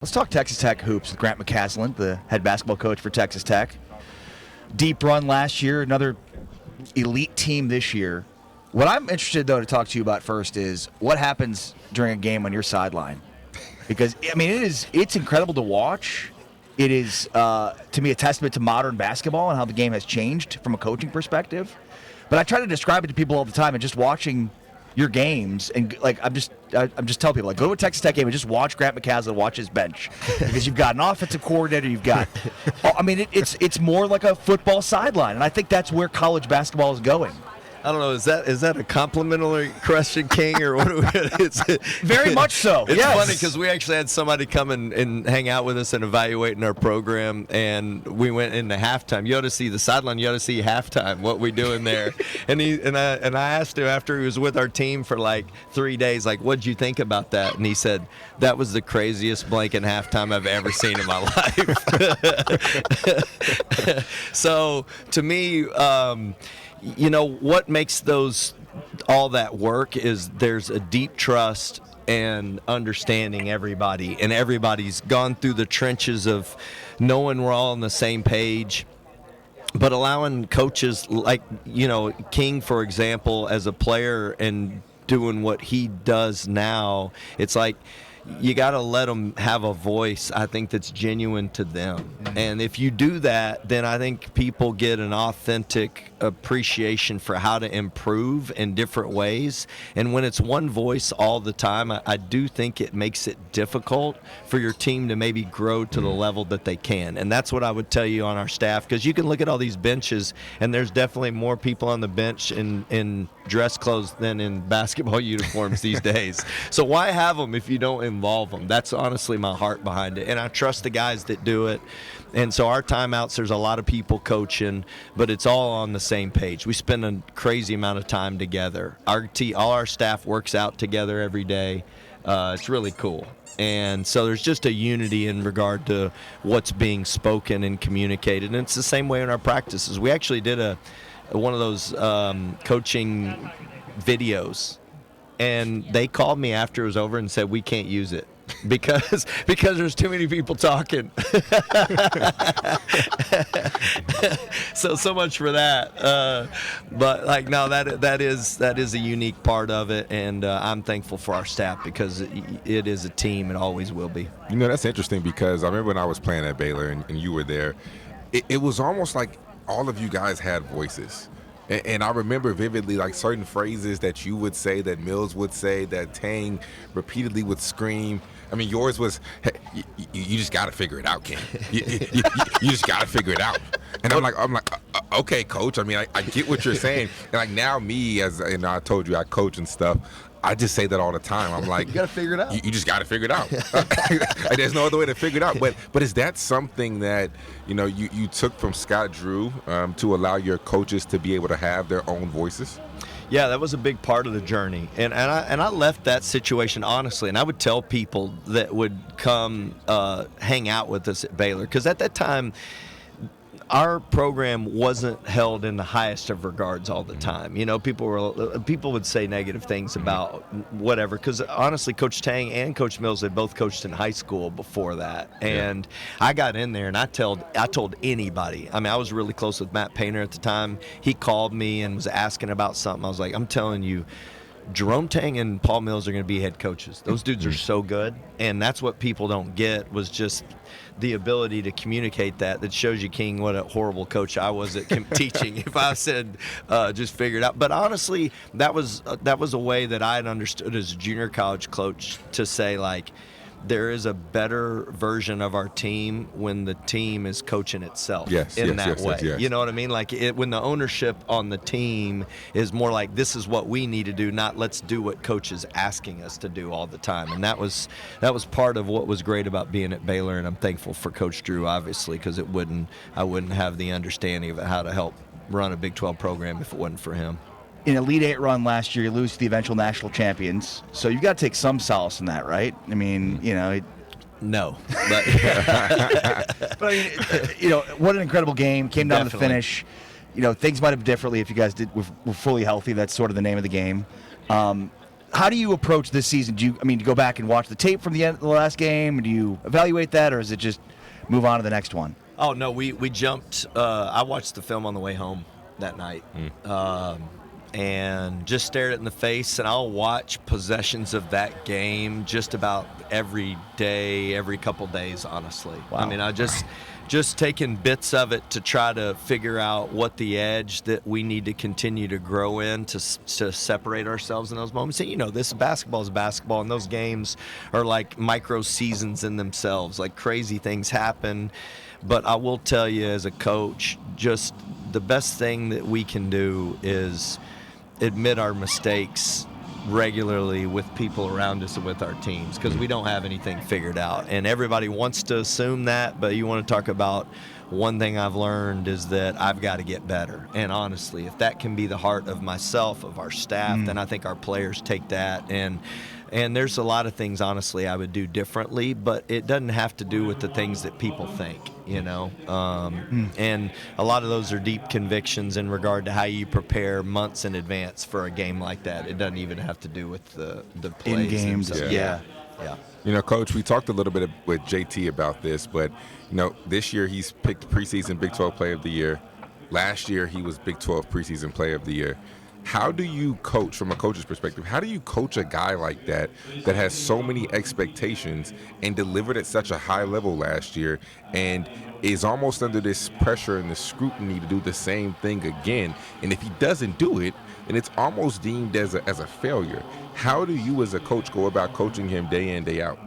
Let's talk Texas Tech hoops with Grant McCasland, the head basketball coach for Texas Tech. Deep run last year, another elite team this year. What I'm interested, though, to talk to you about first is what happens during a game on your sideline. Because, I mean, it's incredible to watch. It is, to me, a testament to modern basketball and how the game has changed from a coaching perspective. But I try to describe it to people all the time, and just watching your games, and like I'm just telling people, like, go to a Texas Tech game and just watch Grant McCasland watch his bench, because you've got an offensive coordinator, you've got, I mean, it's more like a football sideline, and I think that's where college basketball is going. I don't know. Is that a complimentary question, King, or what? It's very much so. It's yes. funny because we actually had somebody come and hang out with us and evaluating our program, and we went into halftime. You ought to see the sideline. You ought to see halftime. What we doing there? and I asked him after he was with our team for like 3 days, like, what'd you think about that? And he said that was the craziest blanket halftime I've ever seen in my life. So to me. You know, what makes all that work is there's a deep trust and understanding everybody, and everybody's gone through the trenches of knowing we're all on the same page, but allowing coaches like, King, for example, as a player and doing what he does now, it's like, you got to let them have a voice, I think, that's genuine to them. And if you do that, then I think people get an authentic appreciation for how to improve in different ways. And when it's one voice all the time, I do think it makes it difficult for your team to maybe grow to the level that they can. And that's what I would tell you on our staff, because you can look at all these benches, and there's definitely more people on the bench in dress clothes than in basketball uniforms these days. So why have them if you don't involve them? That's honestly my heart behind it. And I trust the guys that do it. And so our timeouts, there's a lot of people coaching, but it's all on the same page. We spend a crazy amount of time together. All our staff works out together every day. It's really cool. And so there's just a unity in regard to what's being spoken and communicated. And it's the same way in our practices. We actually did one of those coaching videos, and they called me after it was over and said we can't use it because there's too many people talking. so much for that. But like, no, that is a unique part of it, and I'm thankful for our staff because it is a team. It always will be. You know, that's interesting because I remember when I was playing at Baylor and you were there, it was almost like all of you guys had voices. And I remember vividly, like, certain phrases that you would say, that Mills would say, that Tang repeatedly would scream. I mean, yours was, hey, you just got to figure it out, Ken. You just got to figure it out. And I'm like, okay, coach. I mean, I get what you're saying. And like, now me, and I told you I coach and stuff, I just say that all the time. I'm like, you got to figure it out. You just got to figure it out. There's no other way to figure it out. But is that something that, you took from Scott Drew to allow your coaches to be able to have their own voices? Yeah, that was a big part of the journey. And I left that situation, honestly, and I would tell people that would come hang out with us at Baylor, because at that time, our program wasn't held in the highest of regards all the time. People would say negative things about whatever, because honestly, Coach Tang and Coach Mills had both coached in high school before that. And I got in there and I told anybody. I mean, I was really close with Matt Painter at the time. He called me and was asking about something. I was like, I'm telling you, Jerome Tang and Paul Mills are going to be head coaches. Those dudes are so good, and that's what people don't get, was just the ability to communicate that shows you, King, what a horrible coach I was at teaching. If I said just figure it out. But honestly, that was a way that I had understood as a junior college coach to say, like, there is a better version of our team when the team is coaching itself in that way. Yes. You know what I mean? Like, when the ownership on the team is more like, this is what we need to do, not let's do what coach is asking us to do all the time. And that was part of what was great about being at Baylor, and I'm thankful for Coach Drew, obviously, because I wouldn't have the understanding of how to help run a Big 12 program if it wasn't for him. In Elite Eight run last year, you lose to the eventual national champions. So you've got to take some solace in that, right? I mean, No. But, but I mean, what an incredible game. Came down to the finish. Things might have been differently if you guys were fully healthy. That's sort of the name of the game. how do you approach this season? Do you go back and watch the tape from the end of the last game? Do you evaluate that, or is it just move on to the next one? Oh, no, we jumped. I watched the film on the way home that night. And just stared it in the face, and I'll watch possessions of that game just about every day, every couple days, honestly. Wow. I mean, I just taking bits of it to try to figure out what the edge that we need to continue to grow in to separate ourselves in those moments. And, this basketball is basketball, and those games are like micro seasons in themselves. Like, crazy things happen. But I will tell you, as a coach, just the best thing that we can do is admit our mistakes regularly with people around us and with our teams, because we don't have anything figured out, and everybody wants to assume that. But you want to talk about one thing I've learned is that I've got to get better. And honestly, if that can be the heart of myself, of our staff, then I think our players take that. And there's a lot of things, honestly, I would do differently, but it doesn't have to do with the things that people think, And a lot of those are deep convictions in regard to how you prepare months in advance for a game like that. It doesn't even have to do with the plays. In games. themselves. Yeah. Coach, we talked a little bit with JT about this, but, this year he's picked preseason Big 12 Player of the Year. Last year he was Big 12 preseason Player of the Year. How do you coach, from a coach's perspective, how do you coach a guy like that has so many expectations and delivered at such a high level last year and is almost under this pressure and the scrutiny to do the same thing again? And if he doesn't do it, then it's almost deemed as a failure. How do you as a coach go about coaching him day in, day out?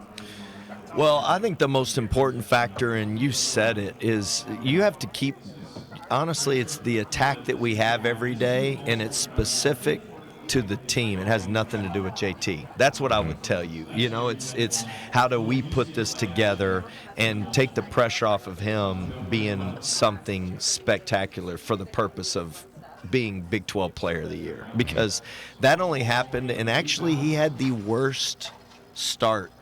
Well, I think the most important factor, and you said it, is you have to keep – honestly, it's the attack that we have every day, and it's specific to the team. It has nothing to do with JT. That's what I would tell you. It's how do we put this together and take the pressure off of him being something spectacular for the purpose of being Big 12 Player of the Year. Because that only happened, and actually he had the worst start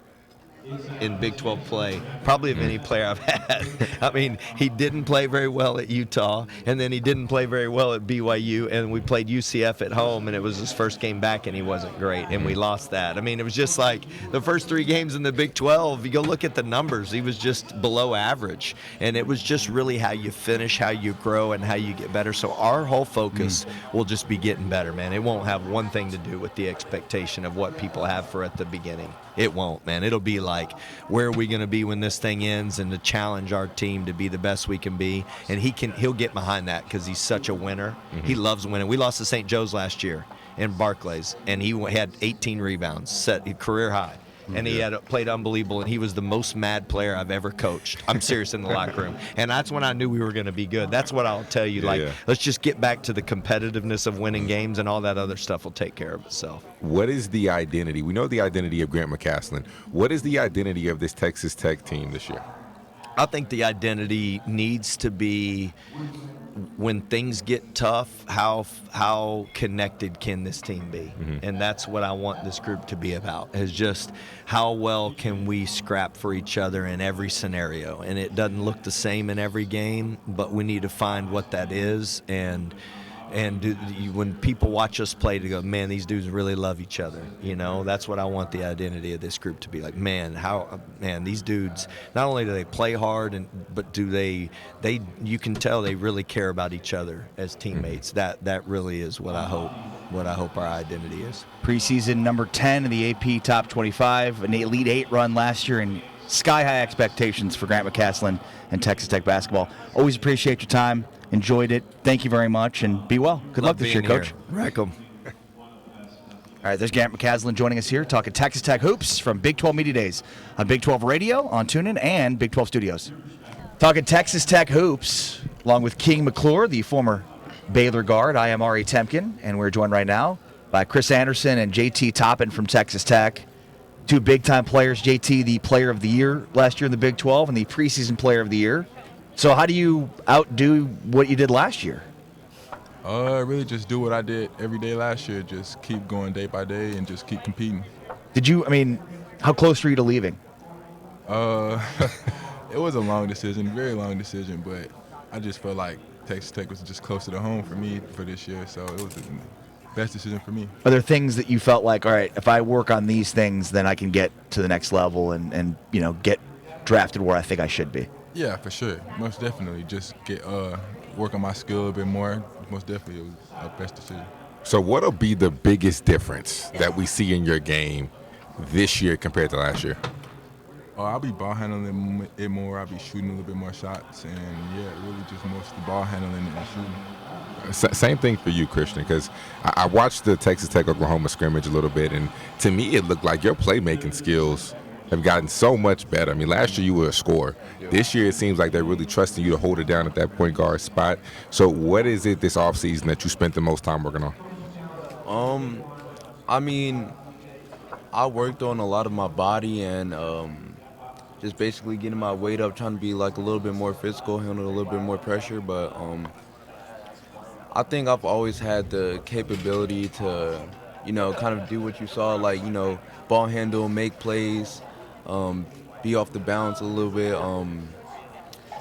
in Big 12 play, probably of any player I've had. I mean, he didn't play very well at Utah, and then he didn't play very well at BYU, and we played UCF at home, and it was his first game back, and he wasn't great, and we lost that. I mean, it was just like the first 3 games in the Big 12, you go look at the numbers, he was just below average, and it was just really how you finish, how you grow, and how you get better. So our whole focus will just be getting better, man. It won't have one thing to do with the expectation of what people have for at the beginning. It won't, man. It'll be like, where are we going to be when this thing ends, and to challenge our team to be the best we can be. And he'll get behind that because he's such a winner. He loves winning. We lost to St. Joe's last year in Barclays, and he had 18 rebounds, set a career high. And he had played unbelievable, and he was the most mad player I've ever coached. I'm serious, in the locker room. And that's when I knew we were going to be good. That's what I'll tell you. Let's just get back to the competitiveness of winning games, and all that other stuff will take care of itself. What is the identity? We know the identity of Grant McCasland. What is the identity of this Texas Tech team this year? I think the identity needs to be, when things get tough, how connected can this team be? And that's what I want this group to be about, is just how well can we scrap for each other in every scenario. And it doesn't look the same in every game, but we need to find what that is. And when people watch us play, to go, man, these dudes really love each other. That's what I want the identity of this group to be like. Man, these dudes, not only do they play hard, but do they you can tell they really care about each other as teammates. That really is what I hope our identity is. Preseason number 10 in the AP Top 25, an Elite 8 run last year, and sky-high expectations for Grant McCasland and Texas Tech basketball. Always appreciate your time. Enjoyed it. Thank you very much, and be well. Good luck this year, Coach. Rack 'em. All right, there's Grant McCasland joining us here, talking Texas Tech hoops from Big 12 Media Days on Big 12 Radio, on TuneIn, and Big 12 Studios. Talking Texas Tech hoops, along with King McClure, the former Baylor guard. I am Ari Temkin, and we're joined right now by Chris Anderson and JT Toppin from Texas Tech. 2 big-time players. JT, the Player of the Year last year in the Big 12, and the preseason Player of the Year. So how do you outdo what you did last year? Really just do what I did every day last year. Just keep going day by day and just keep competing. How close were you to leaving? It was a long decision, very long decision, but I just felt like Texas Tech was just closer to home for me for this year, so it was best decision for me. Are there things that you felt like, all right, if I work on these things, then I can get to the next level and get drafted where I think I should be? Yeah, for sure. Most definitely. Just get work on my skill a bit more. Most definitely, it was a best decision. So what'll be the biggest difference that we see in your game this year compared to last year? I'll be ball handling it more. I'll be shooting a little bit more shots, and yeah, really just mostly ball handling and shooting. Same thing for you, Christian, because I watched the Texas Tech Oklahoma scrimmage a little bit, and to me it looked like your playmaking skills have gotten so much better. I mean, last year you were a scorer. This year it seems like they're really trusting you to hold it down at that point guard spot. So what is it this offseason that you spent the most time working on? I mean, I worked on a lot of my body and just basically getting my weight up, trying to be like a little bit more physical, handle a little bit more pressure. But I think I've always had the capability to, kind of do what you saw, like, ball handle, make plays, be off the balance a little bit.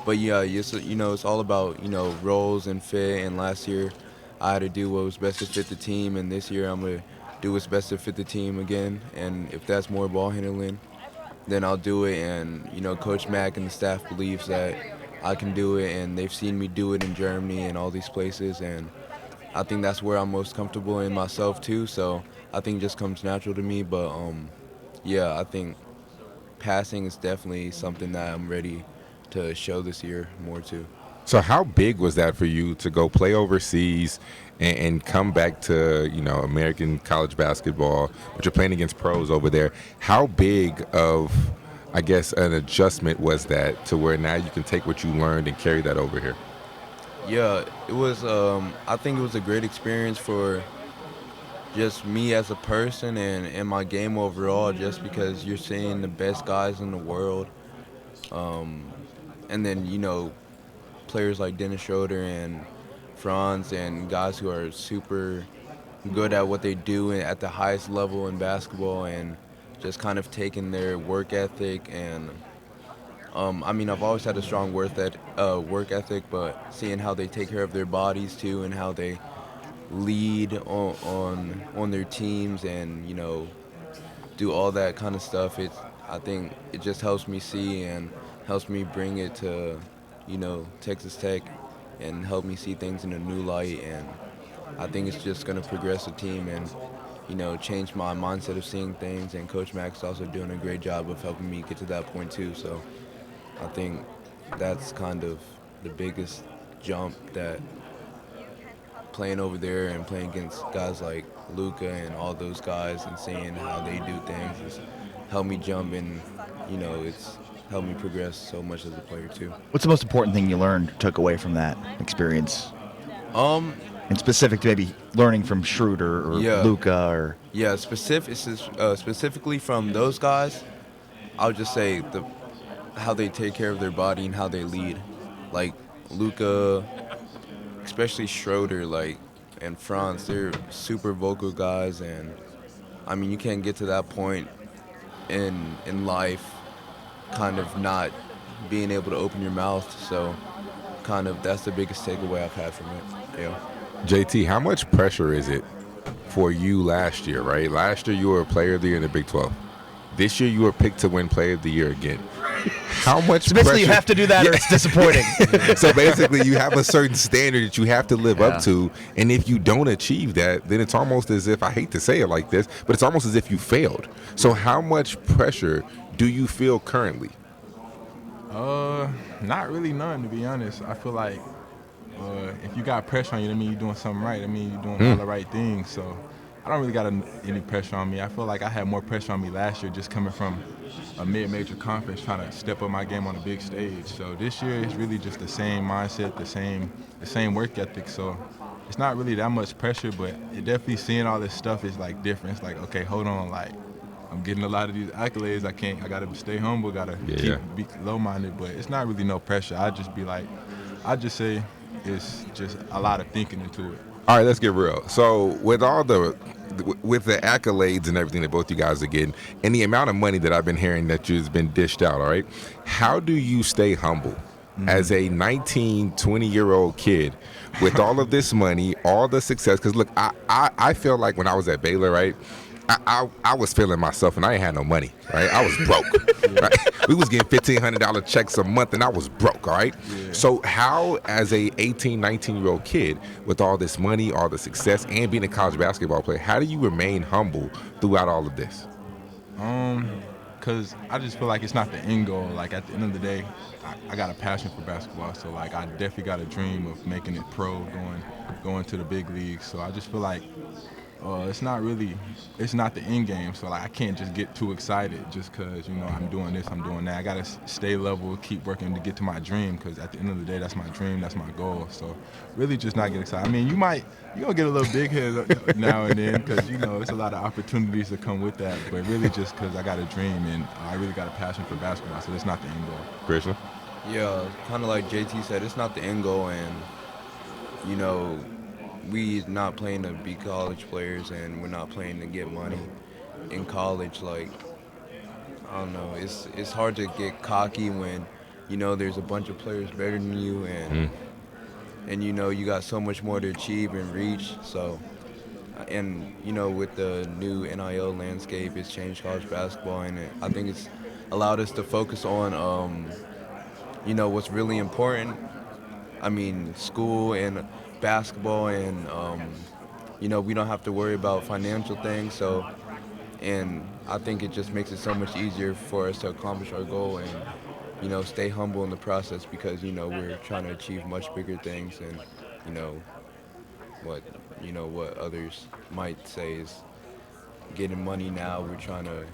But yeah, it's all about, roles and fit. And last year I had to do what was best to fit the team. And this year I'm going to do what's best to fit the team again. And if that's more ball handling, then I'll do it. And, Coach Mack and the staff believes that I can do it, and they've seen me do it in Germany and all these places. And I think that's where I'm most comfortable in myself too. So I think it just comes natural to me. But yeah, I think passing is definitely something that I'm ready to show this year more too. So how big was that for you to go play overseas and come back to, American college basketball, but you're playing against pros over there? How big of, I guess, an adjustment was that to where now you can take what you learned and carry that over here? Yeah, it was, I think it was a great experience for just me as a person and my game overall, just because you're seeing the best guys in the world. And then, players like Dennis Schroeder and Franz and guys who are super good at what they do at the highest level in basketball, and just kind of taking their work ethic. And I've always had a strong work ethic, but seeing how they take care of their bodies too, and how they lead on their teams, and do all that kind of stuff, I think it just helps me see and helps me bring it to Texas Tech and help me see things in a new light. And I think it's just going to progress the team and change my mindset of seeing things. And Coach Mack's also doing a great job of helping me get to that point too. So I think that's kind of the biggest jump, that playing over there and playing against guys like Luka and all those guys and seeing how they do things has helped me jump, and it's helped me progress so much as a player too. What's the most important thing you took away from that experience? And specific to maybe learning from Schroeder or Luka or... Yeah, specifically from those guys, I would just say how they take care of their body and how they lead. Like Luka, especially Schroeder, and Franz, they're super vocal guys, and you can't get to that point in life kind of not being able to open your mouth. So kind of that's the biggest takeaway I've had from it. Yeah. JT, how much pressure is it for you last year, right? Last year you were a player of the year in the Big 12. This year you were picked to win player of the year again. How much So basically pressure? you have to do that or it's disappointing. So basically you have a certain standard that you have to live up to, and if you don't achieve that, then it's almost as if, I hate to say it like this, but it's almost as if you failed. So how much pressure do you feel currently? Not really none, to be honest. I feel like if you got pressure on you, that means you're doing something right. That means you're doing all the right things. So I don't really got any pressure on me. I feel like I had more pressure on me last year, just coming from a mid-major conference, trying to step up my game on the big stage. So this year it's really just the same mindset, the same work ethic. So it's not really that much pressure, but it definitely, seeing all this stuff is like different. It's like, okay, hold on, like I'm getting a lot of these accolades. I gotta stay humble, be low-minded, but it's not really no pressure. I just say it's just a lot of thinking into it. All right, let's get real. So with the accolades and everything that both you guys are getting, and the amount of money that I've been hearing that you've been dished out, all right, how do you stay humble as a 19, 20-year-old kid with all of this money, all the success. Because look, I feel like when I was at Baylor, right, I was feeling myself, and I ain't had no money, right? I was broke. Right? We was getting $1,500 checks a month, and I was broke, all right? Yeah. So how, as a 18, 19-year-old kid with all this money, all the success, and being a college basketball player, how do you remain humble throughout all of this? Because I just feel like it's not the end goal. Like, at the end of the day, I got a passion for basketball. So, like, I definitely got a dream of making it pro, going to the big leagues. So I just feel like it's not the end game. So, like, I can't just get too excited just because, I'm doing this, I'm doing that. I got to stay level, keep working to get to my dream, because at the end of the day, that's my dream, that's my goal. So really just not get excited. I mean, you're going to get a little big head now and then because, it's a lot of opportunities that come with that. But really just because I got a dream and I really got a passion for basketball, so it's not the end goal. Christian? Yeah, kind of like JT said, it's not the end goal, and we not playing to be college players, and we're not playing to get money in college. Like, I don't know, it's hard to get cocky when there's a bunch of players better than you, and you got so much more to achieve and reach. So, and with the new NIL landscape, it's changed college basketball, and I think it's allowed us to focus on what's really important. I mean, school and basketball, and we don't have to worry about financial things. So, and I think it just makes it so much easier for us to accomplish our goal and stay humble in the process, because we're trying to achieve much bigger things, and what others might say is getting money now. We're trying to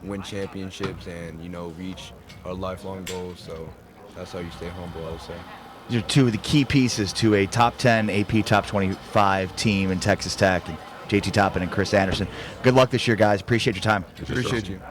win championships and reach our lifelong goals. So that's how you stay humble, I would say. These are two of the key pieces to a top 10 AP top 25 team in Texas Tech, and JT Toppin and Chris Anderson. Good luck this year, guys. Appreciate your time. Appreciate you.